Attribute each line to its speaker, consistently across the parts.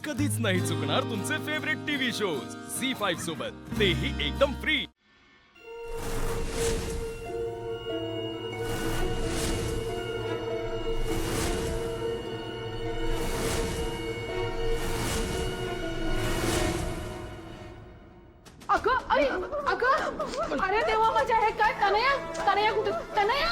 Speaker 1: कधीच नाही चुकणार तुमचे फेवरेट टीव्ही शोज झी5 सोबत, तेही एकदम फ्री।
Speaker 2: अरे देवा माझ्या, हे काय? तनया तनया कुठे? तनया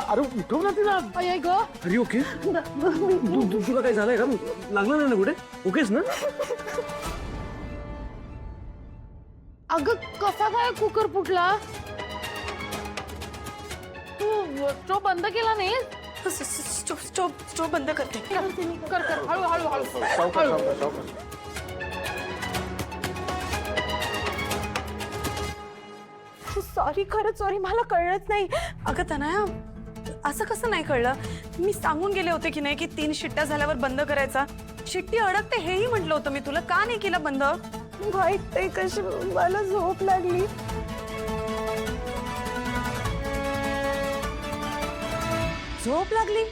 Speaker 3: अरे उठव ना तिला।
Speaker 2: अय ग,
Speaker 3: अरे ओके, तुला काय झालंय का? लागलं नाही ना कुठे? ओकेच ना?
Speaker 2: अगं कसा काय कुकर फुटला? तू स्टोव बंद केला नाही?
Speaker 4: स्टोव बंद करते।
Speaker 2: कर कर, हळू हळू हळू।
Speaker 4: सॉरी, खरंच सॉरी, मला कळलंच नाही। अगं तनया, असं कसं नाही कळलं? मी सांगून गेले होते की नाही की 3 शिट्ट्या झाल्यावर बंद करायचा। शिट्टी अडकते हेही म्हटलं होतं मी तुला, का नाही केलं बंद? वाईट ते कशी, मला झोप लागली। झोप लागली?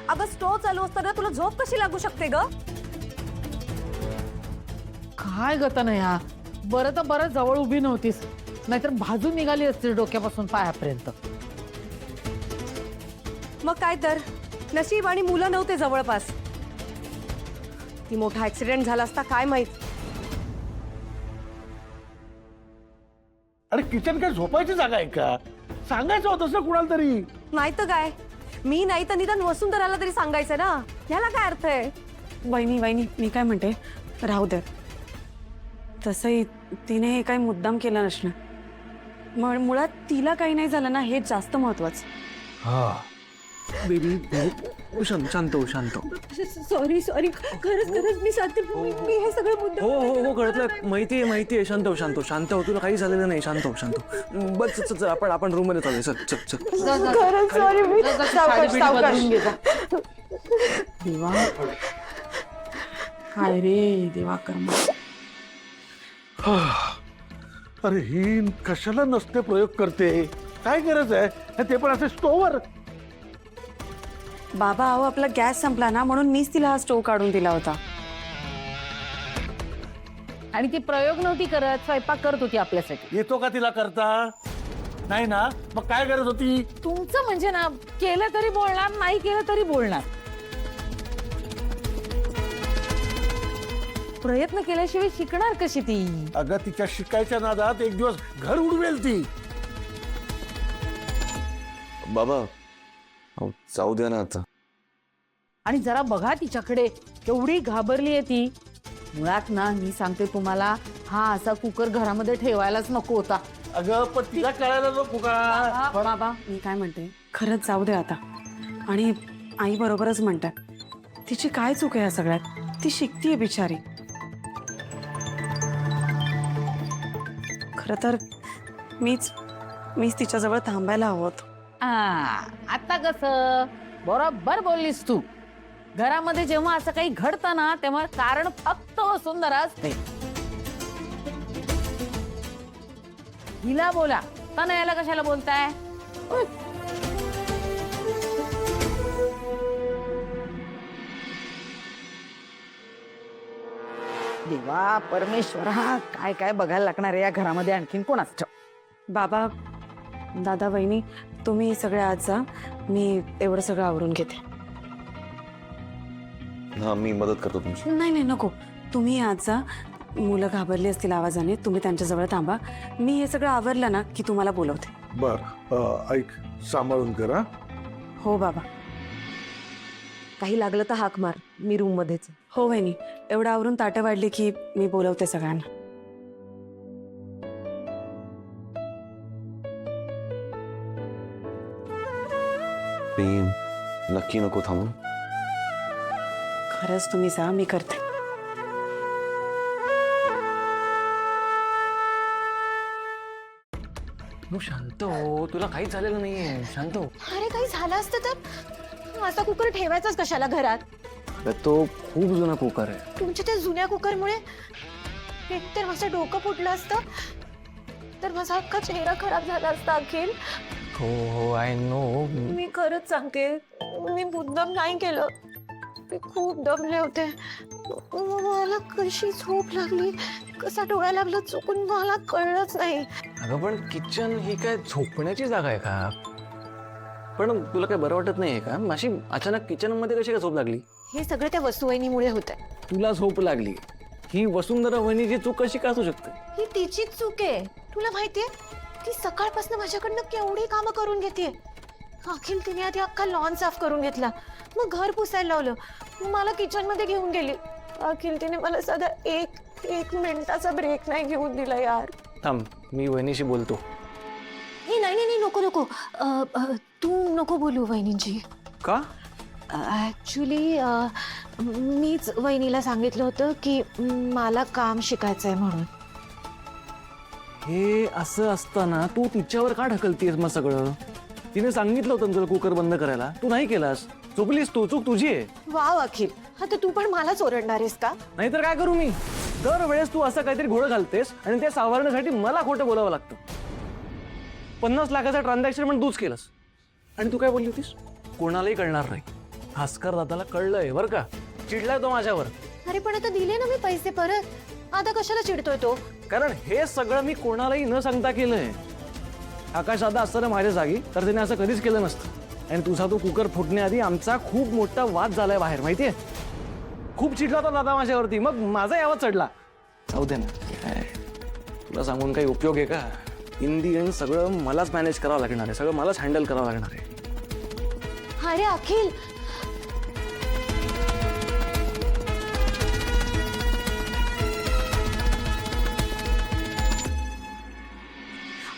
Speaker 4: अगं स्टोव चालू असताना तुला झोप कशी लागू शकते ग?
Speaker 2: काय ग तनया, बरं तर बरं जवळ उभी नव्हतीस, नाहीतर भाजून निघाली असती डोक्यापासून पायापर्यंत।
Speaker 4: मग काय तर, नशीब आणि मुलं नव्हते जवळपास। ती मोठा ऍक्सिडेंट झाला असता काय माहित।
Speaker 3: अरे किचन काय झोपायची जागा आहे का? सांगायचं होतं ना कुणाला तरी।
Speaker 4: नाही तर काय, मी नाही तर निदान वसुंधराला तरी सांगायचं ना, याला काय अर्थ आहे? वहिनी वहिनी, मी काय म्हणते, राहू दे। तसंही तिने हे काही मुद्दाम केलं नसणार, मुळात तिला काही नाही झालं ना, हे जास्त महत्वाचं।
Speaker 3: हा बेबी, शांत हो, शांत हो।
Speaker 4: सॉरी सॉरी, खरंच खरंच मी सांगते, मी हे सगळं मुद्दाम।
Speaker 3: हो कळतलं, माहिती आहे। शांत हो, तुला काही झालेलं नाही। शांत हो। बस चल, आपण रूम मध्ये चालूया। चल
Speaker 4: खरंच सॉरी, मी
Speaker 2: बदलून घे जा। देवा, काय रे देवा कर्म।
Speaker 3: अरे ही कशाला नसते प्रयोग करते? काय गरज आहे? ते पण असे स्टोवर।
Speaker 4: बाबा, अहो आपला गॅस संपला ना, म्हणून मीच तिला हा स्टोव काढून दिला होता।
Speaker 2: आणि ती प्रयोग नव्हती करत, स्वयंपाक करत होती आपल्यासाठी।
Speaker 3: येतो का तिला करता? नाही ना, मग काय गरज होती?
Speaker 2: तुमचं म्हणजे ना, केलं तरी बोलणार, नाही केलं तरी बोलणार। प्रयत्न केल्याशिवाय शिकणार कशी ती?
Speaker 3: अगं तिच्या शिकायच्या नादात एक दिवस घर उडवेल ती।
Speaker 5: बाबा, जाऊ द्या ना आता।
Speaker 2: आणि जरा बघा तिच्याकडे, केवढी घाबरली आहे ती। मुळात ना, मी सांगते तुम्हाला, हा असा कुकर घरामध्ये ठेवायलाच नको होता।
Speaker 3: अगं पण तिला कळायला नको का?
Speaker 4: बाबा, मी काय म्हणते, खरंच जाऊ दे आता। आणि आई बरोबरच म्हणतात, तिची काय चूक आहे या सगळ्यात? ती शिकतीये बिचारी। खरं तर मीच तिच्याजवळ थांबायला हवं होतं।
Speaker 2: आता कसं बरोबर बोललीस तू। घरामध्ये जेव्हा असं काही घडतं ना, तेव्हा कारण फक्त वसुंधरा असते। हिला बोला, तनयाला कशाला बोलताय? देवा परमेश्वरा, काय काय बघायला लागणार आहे या घरामध्ये आणखीन कोणाच ठाऊक।
Speaker 4: बाबा, दादा, वहिनी, तुम्ही सगळे आज जा, मी एवढं सगळं आवरून घेते।
Speaker 5: हा, मी मदत करतो तुमची।
Speaker 4: नाही नाही, नको, तुम्ही आज जा। मुलं घाबरली असतील आवाजाने, तुम्ही त्यांच्याजवळ थांबा। मी हे सगळं आवरलं ना की तुम्हाला बोलवते।
Speaker 3: बर, ऐक, सांभाळून करा।
Speaker 4: हो बाबा।
Speaker 6: काही लागलं तर हाक मार, मी रूम मध्येच।
Speaker 4: हो वहिनी, एवढं आवरून ताटं वाढली की मी बोलवते सगळ्यांना।
Speaker 5: प्रेम, नक्की नको थांबू।
Speaker 4: खरंच तुम्ही जा, मी करते।
Speaker 3: शांत हो, तुला काही झालेलं नाहीये। शांत हो।
Speaker 6: अरे काही झालं असतं तर असा कुकर ठेवायचाच कशाला घरात?
Speaker 3: तो खूप जुना कुकर आहे.
Speaker 6: तुमच्या त्या जुन्या कुकरमुळे एक तर माझं डोकं फुटलं असतं, तर माझा अख्खा चेहरा खराब झाला असता अखिल.
Speaker 3: हो आय नो.
Speaker 6: मी खरंच सांगते, मी मुद्दाम नाही केलं. मी खूप दमले होते. मला कशी झोप लागली, कसा डोळा लागला चुकून मला कळलंच नाही.
Speaker 3: अगं पण किचन ही काय झोपण्याची जागा आहे का? पण तुला काय बरं वाटत नाहीये का? अशी अचानक किचन मध्ये कशी काय झोप लागली?
Speaker 6: हे सगळं त्या वस्तुवहिनीमुळे होतंय.
Speaker 3: तुला झोप लागली ही वसुंधरा वहिनीची चूक कशी काय असू शकते?
Speaker 6: ही तिचीच चूक आहे. तुला माहितीये ती सकाळपासून माझ्याकडनं केवढी कामं करून घेते. अखिल तिने आधी अख्खा लॉन साफ करून घेतला, मग घर पुसायला लावलं, मग मला किचन मध्ये घेऊन गेली. अखिल तिने मला साधा एक मिनिटाचा ब्रेक नाही घेऊन दिला यार.
Speaker 3: थांब मी वहिनीशी बोलतो.
Speaker 6: नाही नको तू नको बोलू वहिनींची.
Speaker 3: का?
Speaker 6: ऍक्च्युली मीच वहिनीला सांगितलं होतं की मला काम शिकायचंय म्हणून.
Speaker 3: हे असं असताना तू तिच्यावर का ढकलतीयस मग सगळं? तिने सांगितलं होतं ना तुला कुकर बंद करायला, तू नाही केलास. चुकलीस तू, चूक तुझी आहे.
Speaker 6: वाव अखिल, आता तू पण मलाच ओरडणार आहेस का?
Speaker 3: नाहीतर काय करू मी? दरवेळेस तू असं काहीतरी घोळ घालतेस आणि ते सावरण्यासाठी मला खोटं बोलावं लागतं. 50 लाखाचं ट्रान्झॅक्शन पण तूच केलंस. आणि तू काय बोलली होतीस? कोणालाही कळणार नाही. भास्कर दादाला कळलंय बरं का, चिडलाय तो माझ्यावर.
Speaker 6: अरे पण आता दिले ना मी पैसे परत, आता कशाला चिडतोय तो?
Speaker 3: कारण हे सगळं मी कोणालाही न सांगता केलंय. आकाश दादा असताना माझ्या जागी तर त्याने असं कधीच केलं नसतं. आणि तुझा तो कुकर फुटण्याआधी आमचा खूप मोठा वाद झालाय बाहेर, माहितीये? खूप चिडला होता दादा माझ्यावरती, मग माझा यावा चढला. जाऊ दे ना, काय तुला सांगून काही उपयोग आहे का? इन दी एंड सगळं मलाच मॅनेज करावं लागणार आहे, सगळं मलाच हँडल करावं लागणार आहे.
Speaker 6: अरे अखिल,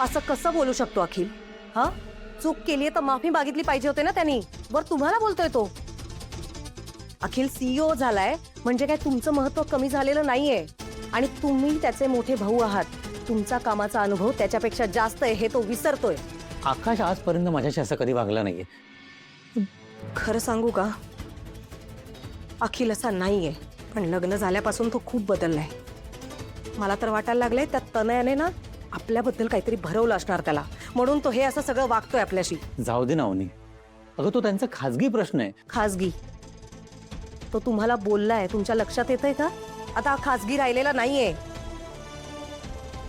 Speaker 4: असं कसं बोलू शकतो अखिल? हा, चूक केली तर माफी मागितली पाहिजे होते ना त्यांनी. वर तुम्हाला बोलतोय तो. अखिल सीईओ झालाय म्हणजे काय तुमचं महत्व कमी झालेलं नाहीये. आणि तुम्ही त्याचे मोठे भाऊ आहात. तुमचा कामाचा अनुभव त्याच्यापेक्षा जास्त आहे हे तो विसरतोय.
Speaker 7: आकाश आजपर्यंत माझ्याशी असं कधी वागला नाहीये.
Speaker 4: खरं सांगू का, अखिल असा नाहीये, पण लग्न झाल्यापासून तो खूप बदललाय. मला तर वाटायला लागलंय त्या तनयाने ना आपल्याबद्दल काहीतरी भरवलं असणार त्याला, म्हणून तो हे असं सगळं वागतोय आपल्याशी.
Speaker 7: जाऊ दे ना अवनी, अगं तो त्यांचा खाजगी प्रश्न आहे.
Speaker 4: खाजगी तो तुम्हाला बोललाय, तुमच्या लक्षात येतंय का? आता हा खाजगी राहिलेला नाहीये.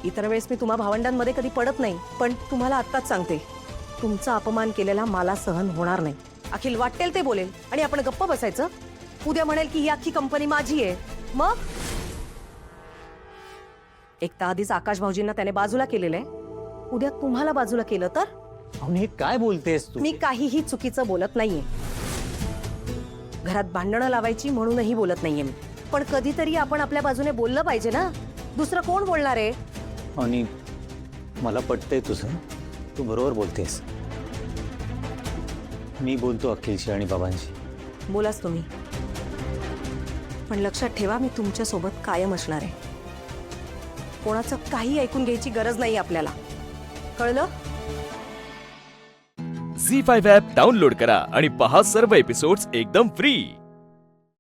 Speaker 4: इतर वेळेस मी तुम्हा भावंडांमध्ये कधी पडत नाही, पण तुम्हाला आत्ताच सांगते, तुमचा अपमान केलेला मला सहन होणार नाही. अखिल वाटेल ते बोलेल आणि आपण गप्प बसायचं. उद्या म्हणेल की ही अख्खी कंपनी माझी आहे, मग एक तर आधीच आकाश भाऊजींना त्याने बाजूला केलेलं आहे, उद्या तुम्हाला बाजूला केलं तर?
Speaker 7: अवनी हे काय बोलतेस तू?
Speaker 4: मी काहीही चुकीचं बोलत नाहीये. घरात भांडणं लावायची म्हणूनही बोलत नाहीये मी, पण कधीतरी आपण आपल्या बाजूने बोललं पाहिजे ना. दुसरं कोण बोलणार आहे?
Speaker 7: अवनी मला पटतंय तुझं, तू बरोबर बोलतेस. मी बोलतो अखिलशी आणि बाबांशी.
Speaker 4: बोलाच तुम्ही, पण लक्षात ठेवा मी तुमच्या सोबत कायम असणार आहे. कोणाचं काही ऐकून घ्यायची गरज नाही आपल्याला, कळलं?
Speaker 1: झी5 ॲप डाउनलोड करा आणि पहा सर्व एपिसोड्स एकदम फ्री.